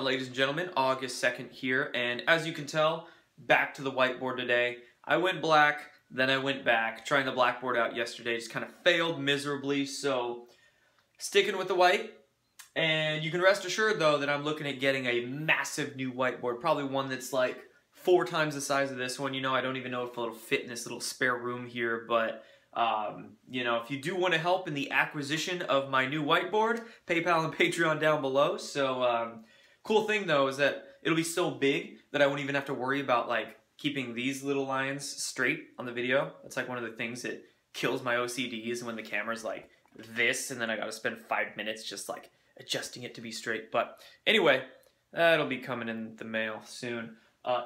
ladies and gentlemen, August 2nd here, and as you can tell, back to the whiteboard today. I went black, then I went back. Trying the blackboard out yesterday just kind of failed miserably, so sticking with the white. And you can rest assured, though, that I'm looking at getting a massive new whiteboard, probably one that's like 4 times the size of this one. You know, I don't even know if it'll fit in this little spare room here, but you know, if you do want to help in the acquisition of my new whiteboard, PayPal and Patreon down below. So, cool thing though is that it'll be so big that I won't even have to worry about like keeping these little lines straight on the video. That's like one of the things that kills my OCD is when the camera's like this and then I gotta spend 5 minutes just like adjusting it to be straight. But anyway, that'll be coming in the mail soon.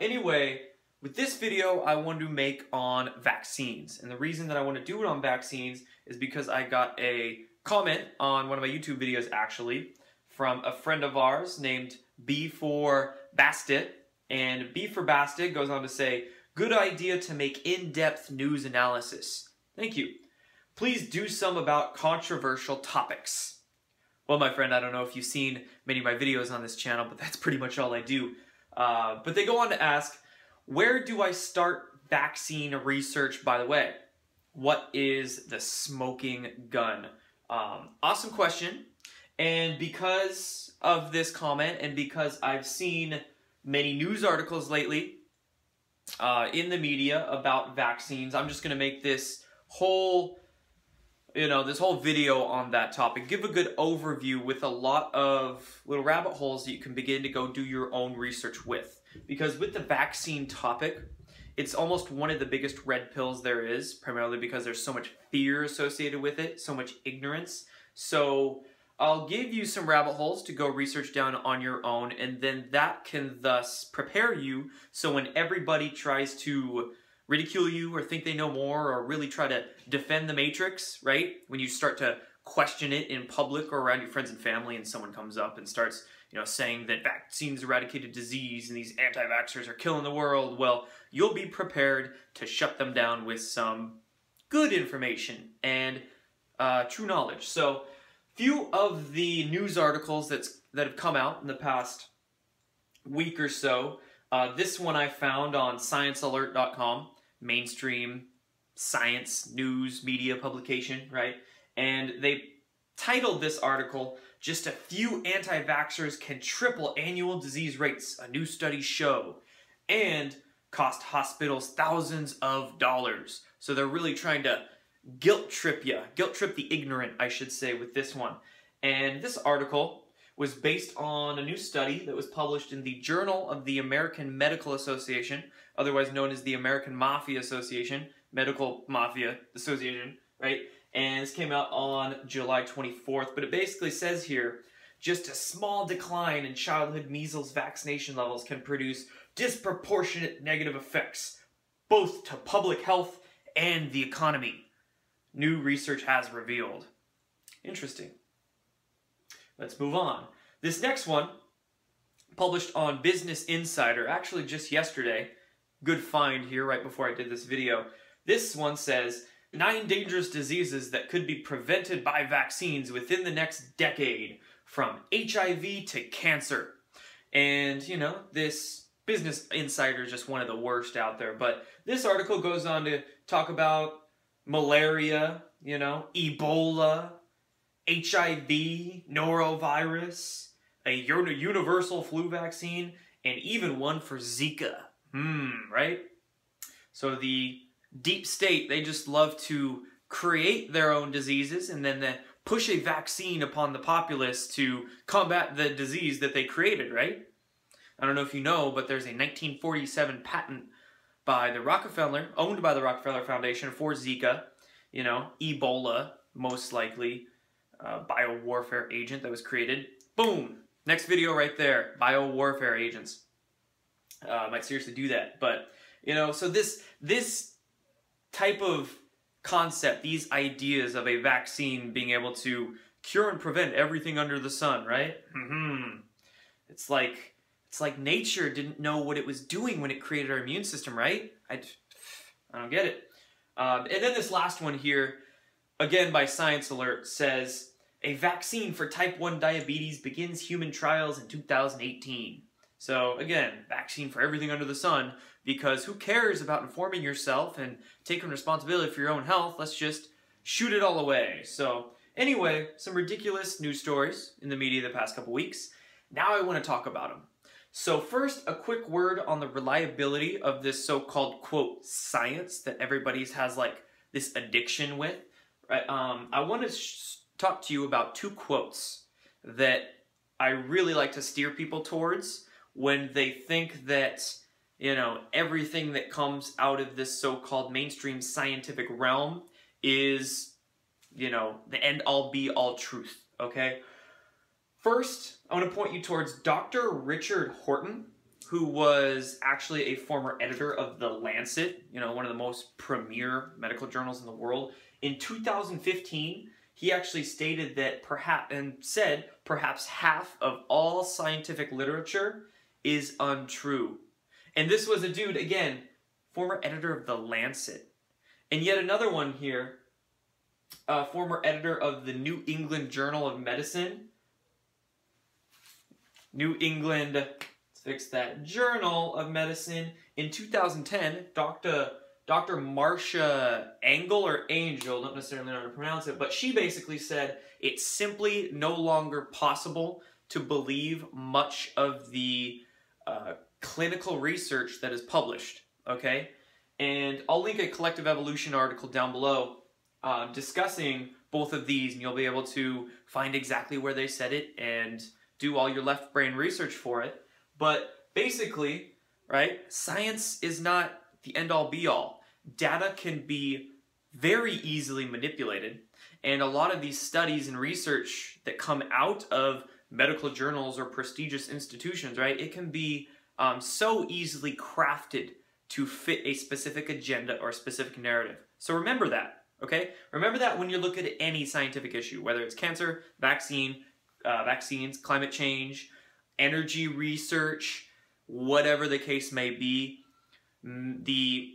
Anyway, with this video, I wanted to make on vaccines. And the reason that I want to do it on vaccines is because I got a comment on one of my YouTube videos, actually, from a friend of ours named B for Bastet. And B for Bastet goes on to say, "Good idea to make in-depth news analysis. Thank you. Please do some about controversial topics." Well, my friend, I don't know if you've seen many of my videos on this channel, but that's pretty much all I do. But they go on to ask, where do I start vaccine research, by the way? What is the smoking gun? Awesome question. And because of this comment and because I've seen many news articles lately in the media about vaccines, I'm just going to make this whole, this whole video on that topic. Give a good overview with a lot of little rabbit holes that you can begin to go do your own research with. Because with the vaccine topic, it's almost one of the biggest red pills there is, primarily because there's so much fear associated with it, so much ignorance. So I'll give you some rabbit holes to go research down on your own, and then that can thus prepare you so when everybody tries to ridicule you or think they know more or really try to defend the matrix, right? When you start to question it in public or around your friends and family and someone comes up and starts saying that vaccines eradicated disease and these anti-vaxxers are killing the world, well, you'll be prepared to shut them down with some good information and true knowledge. So, few of the news articles that have come out in the past week or so. This one I found on sciencealert.com, mainstream science news media publication, right? And they titled this article, "Just a few anti-vaxxers can triple annual disease rates, a new study show, and cost hospitals thousands of dollars." So they're really trying to guilt trip the ignorant, I should say, with this one. And this article was based on a new study that was published in the Journal of the American Medical Association, otherwise known as the American Mafia Association, Medical Mafia Association, right? And this came out on July 24th, but it basically says here, just a small decline in childhood measles vaccination levels can produce disproportionate negative effects, both to public health and the economy. New research has revealed. Interesting. Let's move on. This next one, published on Business Insider, actually just yesterday, good find here right before I did this video. This one says, 9 dangerous diseases that could be prevented by vaccines within the next decade, from HIV to cancer. And, this Business Insider is just one of the worst out there. But this article goes on to talk about malaria, Ebola, HIV, norovirus, a universal flu vaccine, and even one for Zika. Right? So the deep state, they just love to create their own diseases and then push a vaccine upon the populace to combat the disease that they created, right? I don't know if you know, but there's a 1947 patent by the Rockefeller, owned by the Rockefeller Foundation for Zika, Ebola, most likely, biowarfare agent that was created. Boom! Next video right there, biowarfare agents. Might seriously do that, but, so this type of concept, these ideas of a vaccine being able to cure and prevent everything under the sun, right? It's like nature didn't know what it was doing when it created our immune system, right? I don't get it. And then this last one here, again by Science Alert, says a vaccine for type 1 diabetes begins human trials in 2018. So again, vaccine for everything under the sun, because who cares about informing yourself and taking responsibility for your own health? Let's just shoot it all away. So anyway, some ridiculous news stories in the media the past couple weeks. Now I want to talk about them. So first, a quick word on the reliability of this so-called, quote, science that everybody has like this addiction with. Right? I want to talk to you about two quotes that I really like to steer people towards when they think that, you know, everything that comes out of this so-called mainstream scientific realm is, you know, the end-all be-all truth, okay? First, I want to point you towards Dr. Richard Horton, who was actually a former editor of The Lancet, you know, one of the most premier medical journals in the world. In 2015, he actually stated that perhaps half of all scientific literature is untrue. And this was a dude, again, former editor of The Lancet. And yet another one here, former editor of the New England Journal of Medicine. New England, let's fix that, Journal of Medicine. In 2010, Dr. Marcia Angel, or Angel, don't necessarily know how to pronounce it, but she basically said it's simply no longer possible to believe much of the clinical research that is published, okay? And I'll link a Collective Evolution article down below discussing both of these, and you'll be able to find exactly where they said it and do all your left brain research for it. But basically, right, science is not the end-all be-all. Data can be very easily manipulated, and a lot of these studies and research that come out of medical journals or prestigious institutions, right, it can be so easily crafted to fit a specific agenda or a specific narrative. So remember that, okay? Remember that when you look at any scientific issue, whether it's cancer, vaccines, climate change, energy research, whatever the case may be. The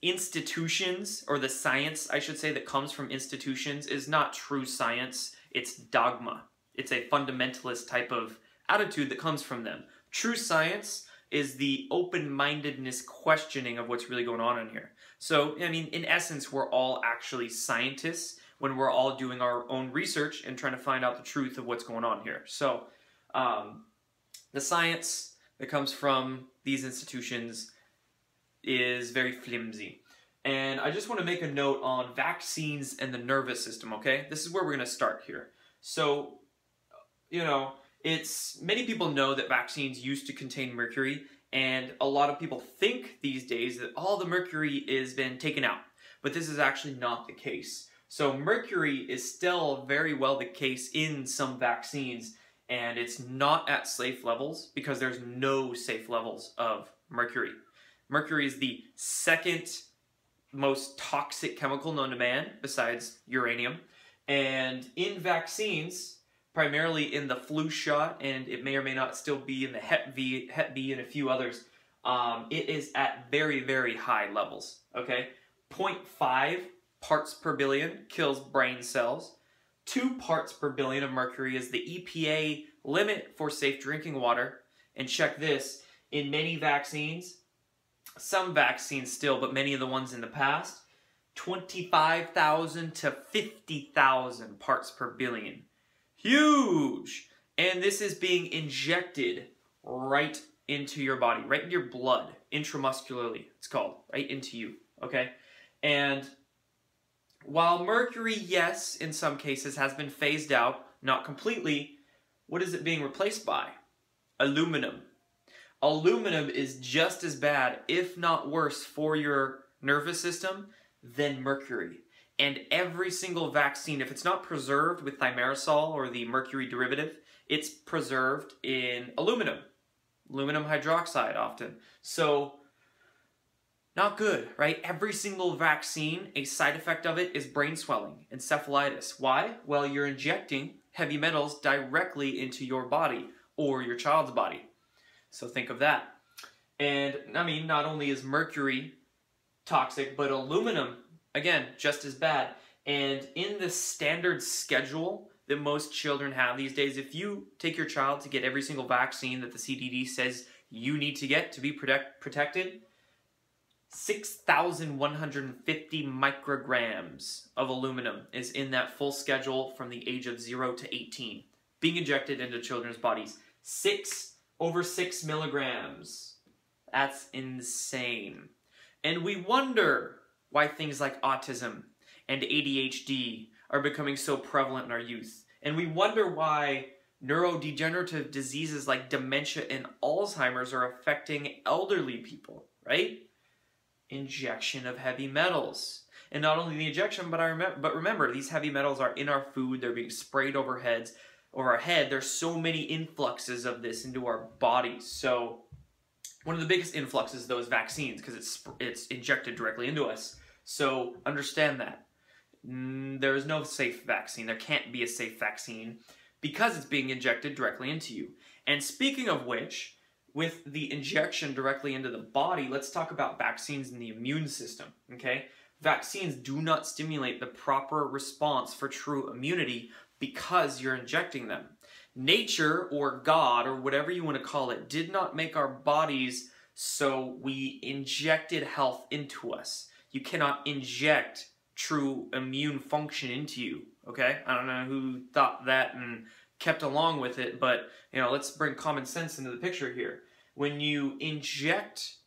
institutions, or the science, I should say, that comes from institutions is not true science, it's dogma. It's a fundamentalist type of attitude that comes from them. True science is the open-mindedness questioning of what's really going on in here. So, I mean, in essence, we're all actually scientists when we're all doing our own research and trying to find out the truth of what's going on here. So, the science that comes from these institutions is very flimsy. And I just want to make a note on vaccines and the nervous system, okay? This is where we're going to start here. So, you know, many people know that vaccines used to contain mercury, and a lot of people think these days that all the mercury has been taken out. But this is actually not the case. So mercury is still very well the case in some vaccines, and it's not at safe levels because there's no safe levels of mercury. Mercury is the second most toxic chemical known to man, besides uranium. And in vaccines, primarily in the flu shot, and it may or may not still be in the Hep B and a few others, it is at very, very high levels, okay? 0.5 parts per billion kills brain cells. 2 parts per billion of mercury is the EPA limit for safe drinking water. And check this, in many vaccines, some vaccines still, but many of the ones in the past, 25,000 to 50,000 parts per billion. Huge! And this is being injected right into your body, right into your blood, intramuscularly, it's called, right into you, okay? And while mercury, yes, in some cases has been phased out, not completely, what is it being replaced by? Aluminum. Aluminum is just as bad, if not worse, for your nervous system than mercury. And every single vaccine, if it's not preserved with thimerosal or the mercury derivative, it's preserved in aluminum. Aluminum hydroxide often. So, not good, right? Every single vaccine, a side effect of it is brain swelling, encephalitis. Why? Well, you're injecting heavy metals directly into your body or your child's body. So think of that. And, I mean, not only is mercury toxic, but aluminum, again, just as bad. And in the standard schedule that most children have these days. If you take your child to get every single vaccine that the CDC says you need to get to be protected, 6,150 micrograms of aluminum is in that full schedule from the age of 0 to 18 being injected into children's bodies. Over 6 milligrams. That's insane. And we wonder why things like autism and ADHD are becoming so prevalent in our youth. And we wonder why neurodegenerative diseases like dementia and Alzheimer's are affecting elderly people, right? Injection of heavy metals. And not only the injection, but remember, these heavy metals are in our food. They're being sprayed over our head. There's so many influxes of this into our bodies. So one of the biggest influxes, though, is vaccines, because it's injected directly into us. So understand that. There is no safe vaccine. There can't be a safe vaccine because it's being injected directly into you. And speaking of which, with the injection directly into the body, let's talk about vaccines and the immune system, okay? Vaccines do not stimulate the proper response for true immunity because you're injecting them. Nature, or God, or whatever you want to call it, did not make our bodies so we injected health into us. You cannot inject true immune function into you, okay? I don't know who thought that and kept along with it, but let's bring common sense into the picture here. When you inject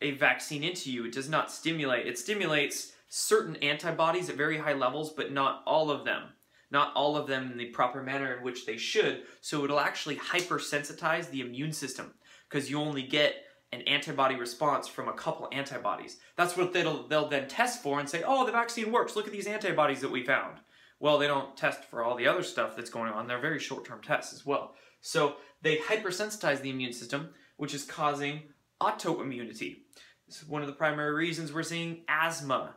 a vaccine into you, it does not stimulate. It stimulates certain antibodies at very high levels, but not all of them. Not all of them in the proper manner in which they should, so it'll actually hypersensitize the immune system because you only get an antibody response from a couple antibodies. That's what they'll then test for and say, oh, the vaccine works, look at these antibodies that we found. Well, they don't test for all the other stuff that's going on. They're very short-term tests as well. So they hypersensitize the immune system, which is causing autoimmunity. This is one of the primary reasons we're seeing asthma,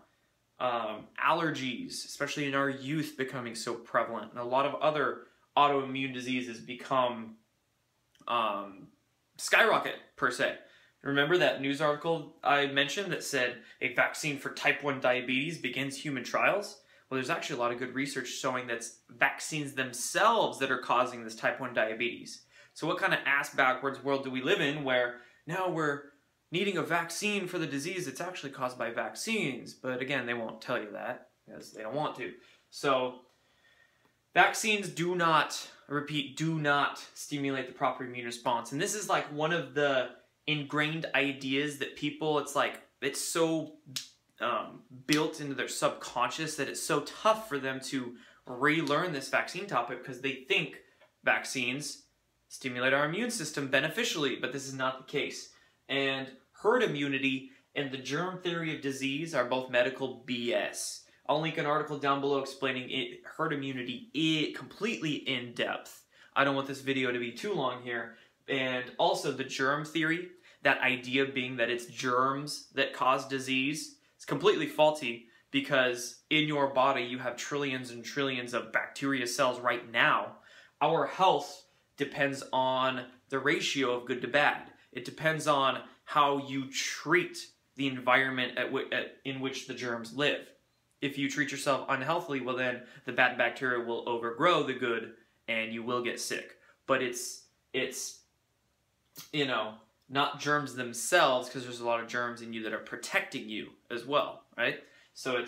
allergies, especially in our youth, becoming so prevalent, and a lot of other autoimmune diseases become skyrocket, per se. Remember that news article I mentioned that said a vaccine for type 1 diabetes begins human trials? Well, there's actually a lot of good research showing that it's vaccines themselves that are causing this type 1 diabetes. So what kind of ass-backwards world do we live in where now we're needing a vaccine for the disease that's actually caused by vaccines? But again, they won't tell you that because they don't want to. So vaccines do not, I repeat, do not stimulate the proper immune response. And this is like one of the ingrained ideas that people, it's so built into their subconscious that it's so tough for them to relearn this vaccine topic because they think vaccines stimulate our immune system beneficially, but this is not the case. And herd immunity and the germ theory of disease are both medical BS. I'll link an article down below explaining herd immunity completely in depth. I don't want this video to be too long here. And also the germ theory, that idea being that it's germs that cause disease, it's completely faulty because in your body you have trillions and trillions of bacteria cells right now. Our health depends on the ratio of good to bad. It depends on how you treat the environment in which the germs live. If you treat yourself unhealthily, well then the bad bacteria will overgrow the good and you will get sick. But it's not germs themselves, because there's a lot of germs in you that are protecting you as well, right? So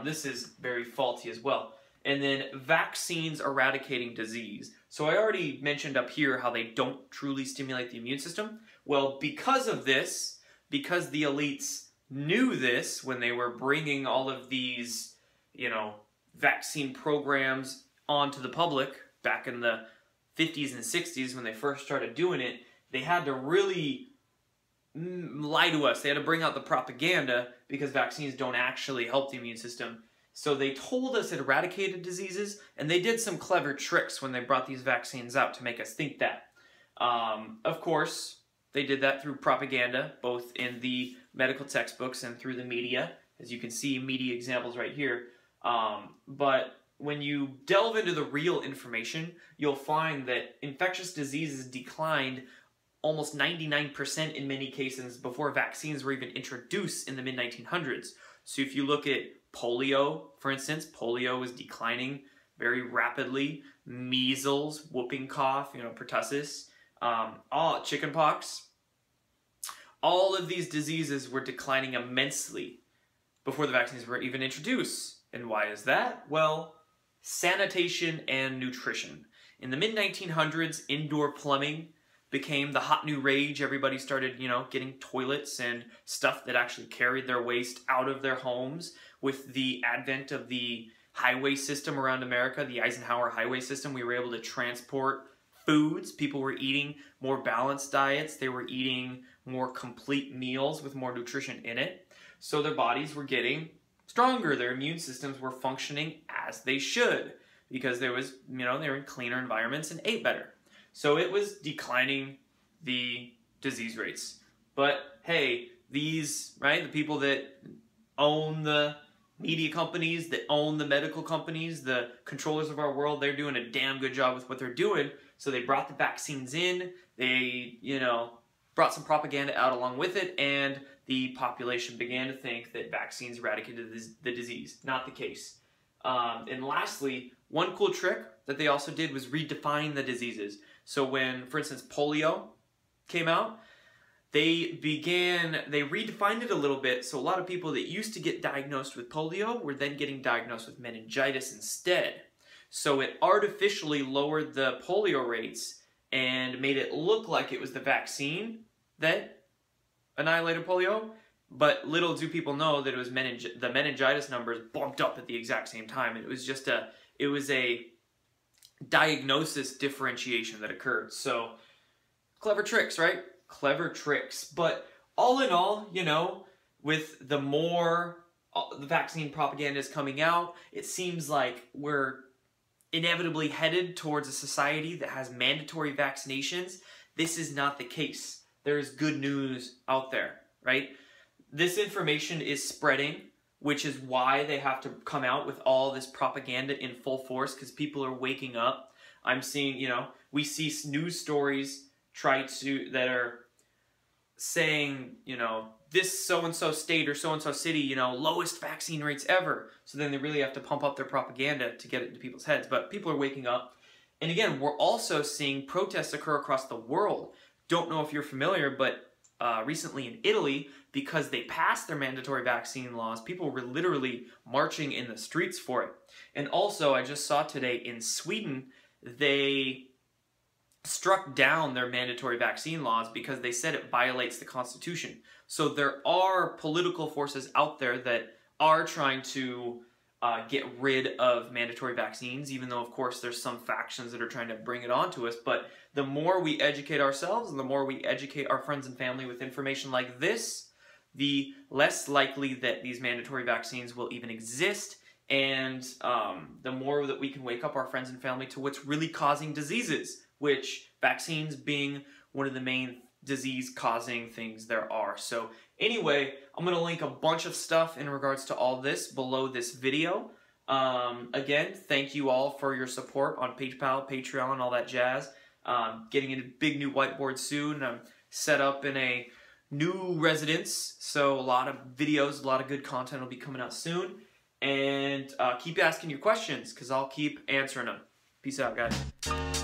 this is very faulty as well. And then vaccines eradicating disease. So I already mentioned up here how they don't truly stimulate the immune system. Well, because of this, because the elites knew this when they were bringing all of these, vaccine programs onto the public back in the 50s and 60s when they first started doing it, they had to really lie to us. They had to bring out the propaganda because vaccines don't actually help the immune system. So they told us it eradicated diseases, and they did some clever tricks when they brought these vaccines out to make us think that. Of course, they did that through propaganda, both in the medical textbooks and through the media. As you can see, media examples right here. But when you delve into the real information, you'll find that infectious diseases declined almost 99% in many cases before vaccines were even introduced in the mid-1900s. So if you look at polio, for instance, polio was declining very rapidly. Measles, whooping cough, pertussis, chickenpox. All of these diseases were declining immensely before the vaccines were even introduced. And why is that? Well, sanitation and nutrition. In the mid-1900s, indoor plumbing became the hot new rage. Everybody started, getting toilets and stuff that actually carried their waste out of their homes. With the advent of the highway system around America, the Eisenhower highway system, we were able to transport foods. People were eating more balanced diets. They were eating more complete meals with more nutrition in it. So their bodies were getting stronger. Their immune systems were functioning as they should because there was, they were in cleaner environments and ate better. So it was declining the disease rates. But hey, the people that own the media companies, that own the medical companies, the controllers of our world, they're doing a damn good job with what they're doing. So they brought the vaccines in, they, brought some propaganda out along with it, and the population began to think that vaccines eradicated the disease. Not the case. And lastly, one cool trick that they also did was redefine the diseases. So when, for instance, polio came out, they redefined it a little bit. So a lot of people that used to get diagnosed with polio were then getting diagnosed with meningitis instead. So it artificially lowered the polio rates and made it look like it was the vaccine that annihilated polio. But little do people know that it was the meningitis numbers bumped up at the exact same time. And it was just a diagnosis differentiation that occurred. So clever tricks, right? Clever tricks. But all in all, with the more the vaccine propaganda is coming out, it seems like we're inevitably headed towards a society that has mandatory vaccinations. This is not the case. There's good news out there, right? This information is spreading, which is why they have to come out with all this propaganda in full force, because people are waking up. I'm seeing, we see news stories that are saying, this so-and-so state or so-and-so city, lowest vaccine rates ever. So then they really have to pump up their propaganda to get it into people's heads. But people are waking up. And again, we're also seeing protests occur across the world. Don't know if you're familiar, but recently in Italy, because they passed their mandatory vaccine laws, people were literally marching in the streets for it. And also, I just saw today in Sweden, they struck down their mandatory vaccine laws because they said it violates the Constitution. So there are political forces out there that are trying to get rid of mandatory vaccines, even though, of course, there's some factions that are trying to bring it on to us. But the more we educate ourselves and the more we educate our friends and family with information like this, the less likely that these mandatory vaccines will even exist, and the more that we can wake up our friends and family to what's really causing diseases, which vaccines being one of the main disease-causing things there are. So anyway, I'm going to link a bunch of stuff in regards to all this below this video. Again, thank you all for your support on PayPal, Patreon, all that jazz. Getting a big new whiteboard soon. I'm set up in a new residence, so a lot of videos, a lot of good content will be coming out soon. And keep asking your questions, because I'll keep answering them. Peace out, guys.